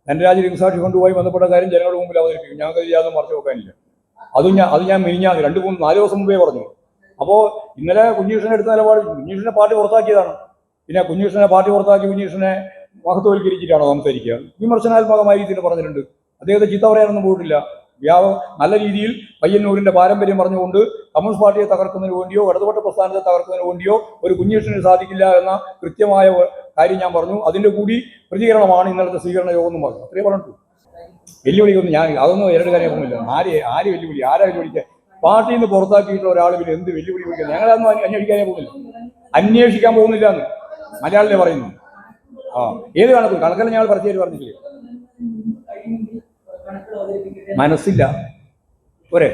ധനരാജ് രംഗസാക്ഷി കൊണ്ടുപോയി ബന്ധപ്പെട്ട കാര്യം ജനങ്ങളുടെ മുമ്പിൽ അവതരിപ്പിക്കും. ഞങ്ങൾക്ക് യാതൊന്നും മറച്ചു വെക്കാനില്ല. അത് ഞാൻ മിനിഞ്ഞാന്ന് 4 ദിവസം മുമ്പേ പറഞ്ഞു. അപ്പോൾ ഇന്നലെ കുഞ്ഞീഷ്ണനെ എടുത്ത നിലപാട്, കുഞ്ഞീഷ്ണനെ പാർട്ടി പുറത്താക്കിയതാണ്. പിന്നെ കുഞ്ഞീഷ്ണനെ പാർട്ടി പുറത്താക്കി കുഞ്ഞീഷ്ണനെ മഹത്വവൽക്കരിച്ചിട്ടാണോ സംസാരിക്കുക? വിമർശനാത്മകമായ രീതിയിൽ പറഞ്ഞിട്ടുണ്ട്. അദ്ദേഹത്തെ ചീത്ത പറയാനൊന്നും പോയിട്ടില്ല. നല്ല രീതിയിൽ പയ്യന്നൂരിന്റെ പാരമ്പര്യം പറഞ്ഞുകൊണ്ട് കമ്മ്യൂണിസ്റ്റ് പാർട്ടിയെ തകർക്കുന്നതിന് വേണ്ടിയോ ഇടതുപക്ഷ പ്രസ്ഥാനത്തെ തകർക്കുന്നതിന് വേണ്ടിയോ ഒരു കുഞ്ഞീഷ്ണന് സാധിക്കില്ല എന്ന കൃത്യമായ കാര്യം ഞാൻ പറഞ്ഞു. അതിന്റെ കൂടി പ്രതികരണമാണ് ഇന്നലത്തെ സ്വീകരണ യോഗം എന്ന് പറഞ്ഞു. അത്രേ പറഞ്ഞിട്ടു. വെല്ലുവിളിക്കൊന്നും അതൊന്നും ഇരടുകാരെ പോകുന്നില്ല. ആര് വെല്ലുവിളി? ആരാ വെല്ലുവിളിക്കുക? പാർട്ടിയിൽ നിന്ന് പുറത്താക്കിയിട്ടുള്ള ഒരാൾ പിന്നെ എന്ത് വെല്ലുവിളി വിളിക്കുന്നത്? ഞങ്ങളതൊന്നും അന്വേഷിക്കാനേ പോകുന്നില്ല, അന്വേഷിക്കാൻ പോകുന്നില്ല എന്ന് മലയാളിലെ പറയുന്നു. ഏത് കണക്കെല്ലാം ഞങ്ങൾ പരസ്യം പറഞ്ഞിട്ടില്ലേ? മനസ്സില്ല പോരെ?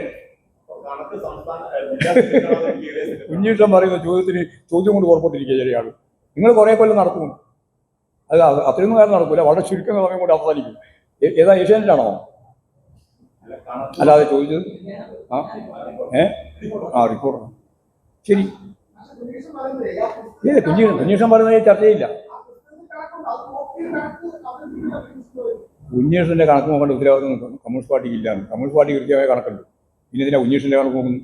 കുഞ്ഞീഷ്ടം പറയുന്ന ചോദ്യം കൊണ്ട് പുറപ്പെട്ടിരിക്കുക ചെറിയ ആൾ. നിങ്ങൾ കുറെ കൊല്ലം നടക്കും, അത് അത്രയൊന്നും കാലം നടക്കൂല, വളരെ ചുരുക്കം സമയം കൊണ്ട് അവസാനിക്കും. ഏതാ ഏഷ്യാനെറ്റാണോ? അല്ലാതെ ചോദിച്ചത് റിപ്പോർട്ടർ. ശരി, കുഞ്ഞീഷ്ടം പറയുന്നത് ചർച്ചയില്ല. കുഞ്ഞീഷന്റെ കണക്ക് നോക്കേണ്ട ഉത്തരവാദിത്വം കമ്മ്യൂണിസ്റ്റ് പാർട്ടിക്ക് ഇല്ലാന്ന്. കമ്മ്യൂണിസ്റ്റ് പാർട്ടി കൃത്യമായ കണക്കുണ്ട്. പിന്നെ ഇതിനാ കുഞ്ഞീഷന്റെ കണക്ക് നോക്കുന്നു?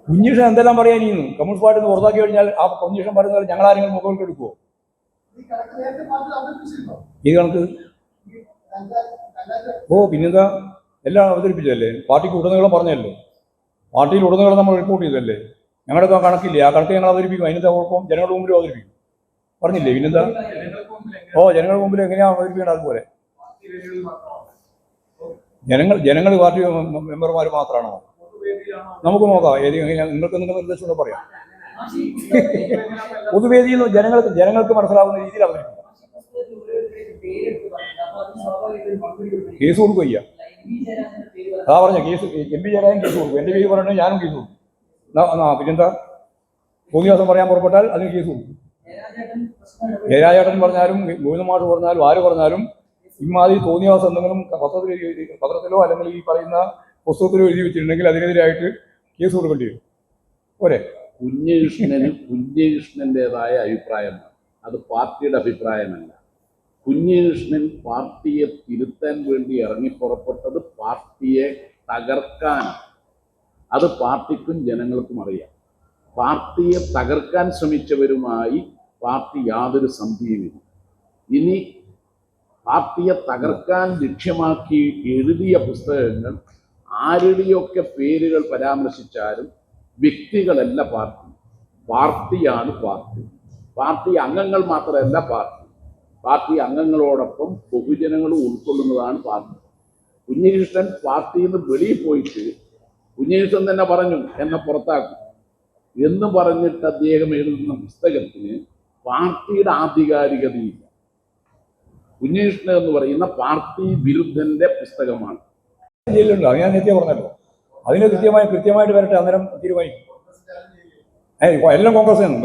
കുഞ്ഞീഷൻ എന്തെല്ലാം പറയാനിരുന്നു? കമ്മ്യൂണിസ്റ്റ് പാർട്ടി പുറത്താക്കി കഴിഞ്ഞാൽ ആ കുഞ്ഞീഷൻ പറയുന്നത് ഞങ്ങൾ ആരെങ്കിലും മുഖവിലേക്ക് എടുക്കുമോ? ഈ കണക്ക് പിന്നെന്താ? എല്ലാം അവതരിപ്പിച്ചതല്ലേ, പാർട്ടിക്ക് ഉടനീളം പറഞ്ഞതല്ലേ, പാർട്ടിയിൽ ഉടനീളം നമ്മൾ റിപ്പോർട്ട് ചെയ്തതല്ലേ. ഞങ്ങളുടെ കണക്കില്ലേ? ആ കണക്ക് ഞങ്ങൾ അവതരിപ്പിക്കും. അതിനെന്താ കുഴപ്പം? ജനങ്ങളുടെ മുമ്പിൽ അവതരിപ്പിക്കും. പറഞ്ഞില്ലേ? പിന്നെന്താ? ജനങ്ങളുടെ മുമ്പിൽ എങ്ങനെയാ അവതരിപ്പിക്കേണ്ടത്? അതുപോലെ ജനങ്ങൾ പാർട്ടി മെമ്പർമാർ മാത്രമാണോ? നമുക്ക് നോക്കാം. നിങ്ങൾക്ക് നിങ്ങളുടെ നിർദ്ദേശം പറയാം. പൊതുവേദിയിൽ ജനങ്ങൾക്ക് മനസ്സിലാവുന്ന രീതിയിൽ അവതരിപ്പിക്കും. കേസ് കൊടുക്കുക. അതാ പറഞ്ഞ കേസ് MP ജയരാജൻ കേസ് കൊടുക്കും. എൻ്റെ പേര് പറഞ്ഞാൽ ഞാനും കേസ് കൊടുക്കും. പിന്നെന്താ? തോന്നിയാസം പറയാൻ പുറപ്പെട്ടാൽ അതിന് കേസ് കൊടുക്കും. ജയരാജേട്ടൻ പറഞ്ഞാലും ഗോവിന്ദമാഷ് പറഞ്ഞാലും ആര് പറഞ്ഞാലും ഇമാതിരി തോന്നിയാസം എന്തെങ്കിലും പത്രത്തിലോ അല്ലെങ്കിൽ ഈ പറയുന്ന പുസ്തകത്തിലോ എഴുതി വെച്ചിട്ടുണ്ടെങ്കിൽ അതിനെതിരായിട്ട് കേസ് കൊടുക്കേണ്ടി വരും. പോരെ? കുഞ്ഞകൃഷ്ണൻ്റെതായ അഭിപ്രായമാണ്, അത് പാർട്ടിയുടെ അഭിപ്രായമല്ല. കുഞ്ഞകൃഷ്ണൻ പാർട്ടിയെ തിരുത്താൻ വേണ്ടി ഇറങ്ങി പുറപ്പെട്ടത് പാർട്ടിയെ തകർക്കാനാണ്. അത് പാർട്ടിക്കും ജനങ്ങൾക്കും അറിയാം. പാർട്ടിയെ തകർക്കാൻ ശ്രമിച്ചവരുമായി പാർട്ടി യാതൊരു സന്ധിയുമില്ല. ഇനി പാർട്ടിയെ തകർക്കാൻ ലക്ഷ്യമാക്കി എഴുതിയ പുസ്തകങ്ങൾ ആരുടെയൊക്കെ പേരുകൾ പരാമർശിച്ചാലും വ്യക്തികളല്ല പാർട്ടി, പാർട്ടിയാണ് പാർട്ടി. പാർട്ടി അംഗങ്ങൾ മാത്രമല്ല പാർട്ടി, പാർട്ടി അംഗങ്ങളോടൊപ്പം ബഹുജനങ്ങളും ഉൾക്കൊള്ളുന്നതാണ് പാർട്ടി. കുഞ്ഞകൃഷ്ണൻ പാർട്ടിയിൽ നിന്ന് വെളിയിൽ പോയിട്ട് കുഞ്ഞകൃഷ്ണൻ തന്നെ പറഞ്ഞു എന്നെ പുറത്താക്കും എന്ന് പറഞ്ഞിട്ട് അദ്ദേഹം എഴുതുന്ന പുസ്തകത്തിന് പാർട്ടിയുടെ ആധികാരികതയില്ല. കുഞ്ഞകൃഷ്ണൻ എന്ന് പറയുന്ന പാർട്ടി വിരുദ്ധന്റെ പുസ്തകമാണ്. ജയിലുണ്ടോ? ഞാൻ നേരത്തെ പറഞ്ഞല്ലോ. അതിന് കൃത്യമായിട്ട് വരട്ടെ, അന്നേരം തീരുമാനിക്കും. എല്ലാം കോൺഗ്രസ് ആണ്.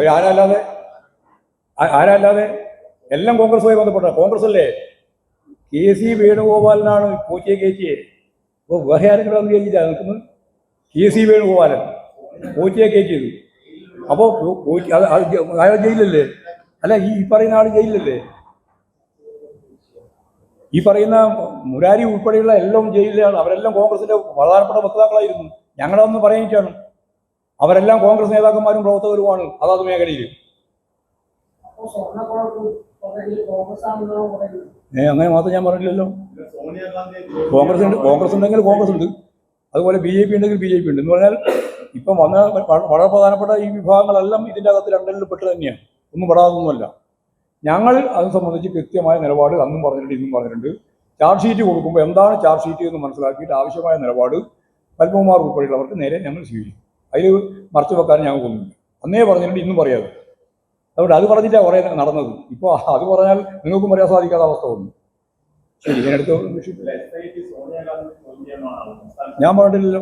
ആരല്ലാതെ എല്ലാം കോൺഗ്രസുമായി ബന്ധപ്പെട്ട. കോൺഗ്രസ് അല്ലേ KC വേണുഗോപാലനാണ് കോച്ചിയെ കയറ്റിയെ. ഇപ്പോൾ വേറെ ആരെങ്കിലും ഒന്ന് കയറ്റിയില്ല നിൽക്കുന്നത്. KC വേണുഗോപാലൻ കോച്ചിയെ കയറ്റിയത്. അപ്പോൾ അയാൾ ജയിലല്ലേ? അല്ല, ഈ പറയുന്ന ആൾ ജയിലല്ലേ? ഈ പറയുന്ന മുരാരി ഉൾപ്പെടെയുള്ള എല്ലാം ജയിലിലാണ്. അവരെല്ലാം കോൺഗ്രസിന്റെ പ്രധാനപ്പെട്ട വക്താക്കളായിരുന്നു. ഞങ്ങളൊന്ന് പറയാനിട്ടാണ്. അവരെല്ലാം കോൺഗ്രസ് നേതാക്കന്മാരും പ്രവർത്തകരുമാണ് അതാത് മേഖലയിൽ. അങ്ങനെ മാത്രം ഞാൻ പറഞ്ഞില്ലല്ലോ. കോൺഗ്രസ് ഉണ്ടെങ്കിൽ കോൺഗ്രസ് ഉണ്ട്, അതുപോലെ BJP ഉണ്ടെങ്കിൽ BJP ഉണ്ട്. എന്ന് പറഞ്ഞാൽ ഇപ്പം വന്ന വളരെ പ്രധാനപ്പെട്ട ഈ വിഭാഗങ്ങളെല്ലാം ഇതിൻ്റെ അകത്ത് രണ്ടെണ്ണം പെട്ട് തന്നെയാണ്, ഒന്നും പെടാതൊന്നുമല്ല. ഞങ്ങൾ അത് സംബന്ധിച്ച് കൃത്യമായ നിലപാട് അന്നും പറഞ്ഞിട്ടുണ്ട്, ഇന്നും പറഞ്ഞിട്ടുണ്ട്. ചാർജ് ഷീറ്റ് കൊടുക്കുമ്പോൾ എന്താണ് ചാർജ് ഷീറ്റ് എന്ന് മനസ്സിലാക്കിയിട്ട് ആവശ്യമായ നിലപാട് പത്മകുമാർ ഉൾപ്പെടെയുള്ളവർക്ക് നേരെ ഞങ്ങൾ സ്വീകരിക്കും. അതിൽ മറച്ചു വെക്കാൻ ഞങ്ങൾക്കൊന്നുമില്ല. അന്നേ പറഞ്ഞിട്ടുണ്ട്, ഇന്നും പറയാതെ. അതുകൊണ്ട് അത് പറഞ്ഞിട്ടാണ് കുറേ നടന്നത്. ഇപ്പോൾ അത് പറഞ്ഞാൽ നിങ്ങൾക്കും പറയാൻ സാധിക്കാത്ത അവസ്ഥ വന്നു. ശരി, ഇതിനടുത്ത് ഞാൻ പറഞ്ഞിട്ടില്ലല്ലോ.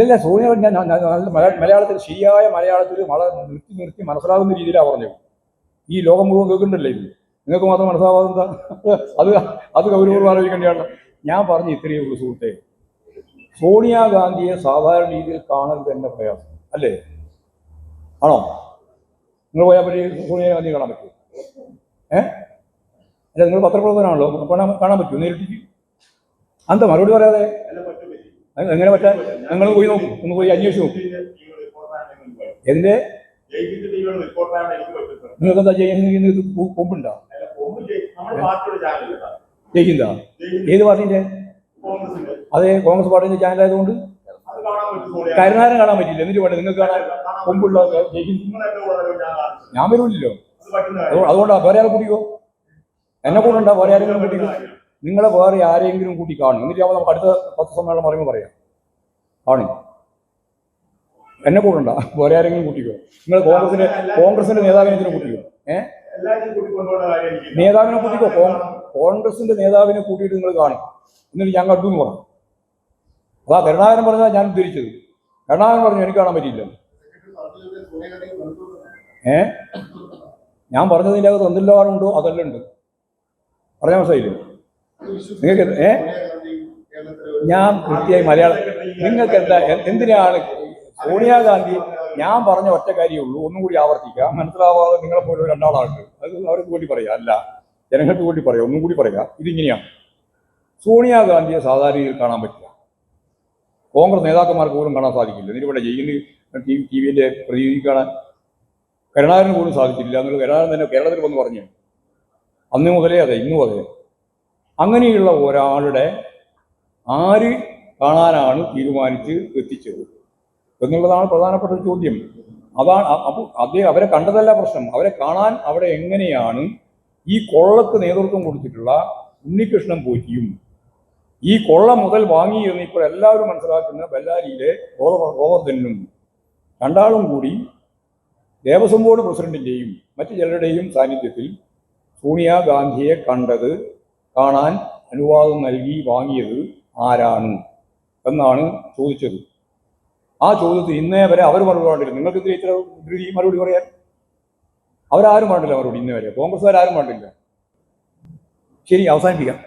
ഇല്ല, സോണിയ ഞാൻ മലയാളത്തിൽ ശരിയായ മലയാളത്തിൽ വളരെ നിർത്തി മനസ്സിലാകുന്ന രീതിയിലാണ് പറഞ്ഞത്. ഈ ലോകം മുഴുവൻ കേൾക്കുന്നുണ്ടല്ലേ ഇത്, നിങ്ങൾക്ക് മാത്രം മനസ്സിലാവാതെന്താ? അത് ഗൗരവപൂർവ്വം ആലോചിക്കേണ്ടതാണ്. ഞാൻ പറഞ്ഞു ഇത്രയേ ഉള്ളൂ സുഹൃത്തെ. സോണിയാഗാന്ധിയെ സാധാരണ രീതിയിൽ കാണൽ തന്നെ പ്രയാസം അല്ലേ? ആണോ? നിങ്ങൾ പോയാൽ പറ്റി സോണിയാഗാന്ധിയെ കാണാൻ പറ്റുമോ? അല്ല, നിങ്ങൾ പത്രപ്രവർത്തനാണല്ലോ, കാണാൻ പറ്റുമോ നേരിട്ട്? എന്താ മറുപടി പറയാതെ? എങ്ങനെ പറ്റാൻ? നിങ്ങൾ പോയി നോക്കും, ഒന്ന് പോയി അന്വേഷിച്ച് നോക്കും. എന്റെ നിങ്ങൾക്ക് എന്താ ചെയ്യുന്നത്? കൊമ്പുണ്ടോ? ജയിക്കുന്നതാ? ഏത് പാർട്ടിന്റെ? അതെ, കോൺഗ്രസ് പാർട്ടിന്റെ ചാനലായതുകൊണ്ട് കരുണാകരൻ കാണാൻ പറ്റില്ല. എന്നിട്ട് വേണ്ട നിങ്ങൾക്ക് കാണാൻ കൊമ്പുള്ള ഞാൻ വരൂല്ലോ. അതുകൊണ്ടാ വേറെ ആളെ കൂട്ടിക്കോ, എന്നെ കൂടെ ഉണ്ടാ വേറെ ആരെങ്കിലും കൂട്ടിക്കോ. നിങ്ങളെ വേറെ ആരെങ്കിലും കൂട്ടി കാണും, എന്നിട്ട് നമുക്ക് അടുത്ത 10 സമ്മേളനം പറയുമ്പോൾ പറയാം ആണ്. എന്നെ കൂടെ ഉണ്ടാ വേറെ ആരെങ്കിലും കൂട്ടിക്കോ. നിങ്ങൾ കോൺഗ്രസിന്റെ നേതാവിനെ കൂട്ടിക്കോ. നേതാവിനെ കൂട്ടിക്കോ. കോൺഗ്രസിന്റെ നേതാവിനെ കൂട്ടിയിട്ട് നിങ്ങൾ കാണും, എന്നിട്ട് ഞാൻ കണ്ടു എന്ന് പറഞ്ഞു. അതാ കരുണാകരൻ പറഞ്ഞാൽ ഞാൻ ഉദ്ധരിച്ചത്. കരുണാകരൻ പറഞ്ഞു എനിക്ക് കാണാൻ പറ്റിയില്ല. ഞാൻ പറഞ്ഞതിൻ്റെ അകത്ത് എന്തെല്ലാം ഉണ്ടോ അതെല്ലാം ഉണ്ട്. പറഞ്ഞാൽ മനസ്സിലായില്ലേ നിങ്ങൾക്ക്? ഞാൻ കൃത്യമായി മലയാളം നിങ്ങൾക്ക് എന്താ എന്തിനാണ് സോണിയാഗാന്ധി? ഞാൻ പറഞ്ഞ ഒറ്റ കാര്യമേ ഉള്ളൂ, ഒന്നും കൂടി ആവർത്തിക്കാം, മനസ്സിലാവാതെ നിങ്ങളെപ്പോലെ രണ്ടാളാണ്. അത് അവർക്ക് വേണ്ടി പറയാം, അല്ല ജനങ്ങൾക്ക് വേണ്ടി പറയാം. ഒന്നും കൂടി പറയാം. ഇതിങ്ങനെയാണ്, സോണിയാഗാന്ധിയെ സാധാരണ രീതിയിൽ കാണാൻ പറ്റില്ല, കോൺഗ്രസ് നേതാക്കന്മാർക്ക് പോലും കാണാൻ സാധിക്കില്ല. എന്നിട്ട് ഇവിടെ ജയിലിൽ ടി വിൻ്റെ പ്രതിനിധി കാണാൻ കരുണാകരന് പോലും സാധിച്ചില്ല എന്നുള്ള കരുണാകരൻ തന്നെ കേരളത്തിൽ വന്ന് പറഞ്ഞു. അന്ന് മുതലേ അതെ, ഇന്നും അതെ. അങ്ങനെയുള്ള ഒരാളുടെ ആര് കാണാനാണ് തീരുമാനിച്ച് എത്തിച്ചത് എന്നുള്ളതാണ് പ്രധാനപ്പെട്ട ഒരു ചോദ്യം. അതാണ്. അപ്പോൾ അവരെ കണ്ടതല്ല പ്രശ്നം, അവരെ കാണാൻ അവിടെ എങ്ങനെയാണ് ഈ കൊള്ളക്ക് നേതൃത്വം കൊടുത്തിട്ടുള്ള ഉണ്ണികൃഷ്ണൻ പോറ്റിയും ഈ കൊള്ള മുതൽ വാങ്ങിയിരുന്ന ഇപ്പോൾ എല്ലാവരും മനസ്സിലാക്കുന്ന ബെല്ലാരിയിലെ ഗോവർദ്ധനും രണ്ടാളും കൂടി ദേവസ്വം ബോർഡ് പ്രസിഡന്റിൻ്റെയും മറ്റു ചിലരുടെയും സാന്നിധ്യത്തിൽ സോണിയാഗാന്ധിയെ കണ്ടത്, കാണാൻ അനുവാദം നൽകി വാങ്ങിയത് ആരാണ് എന്നാണ് ചോദിച്ചത്. ആ ചോദ്യത്തിൽ ഇന്നേ വരെ അവർ മറുപടി പറഞ്ഞില്ല. നിങ്ങൾക്ക് ഇത്ര മറുപടി പറയാൻ അവരാരും പറഞ്ഞില്ല മറുപടി ഇന്നേ വരെ. കോൺഗ്രസ്സുകാരും പറഞ്ഞില്ല. ശരി, അവസാനിപ്പിക്കാം.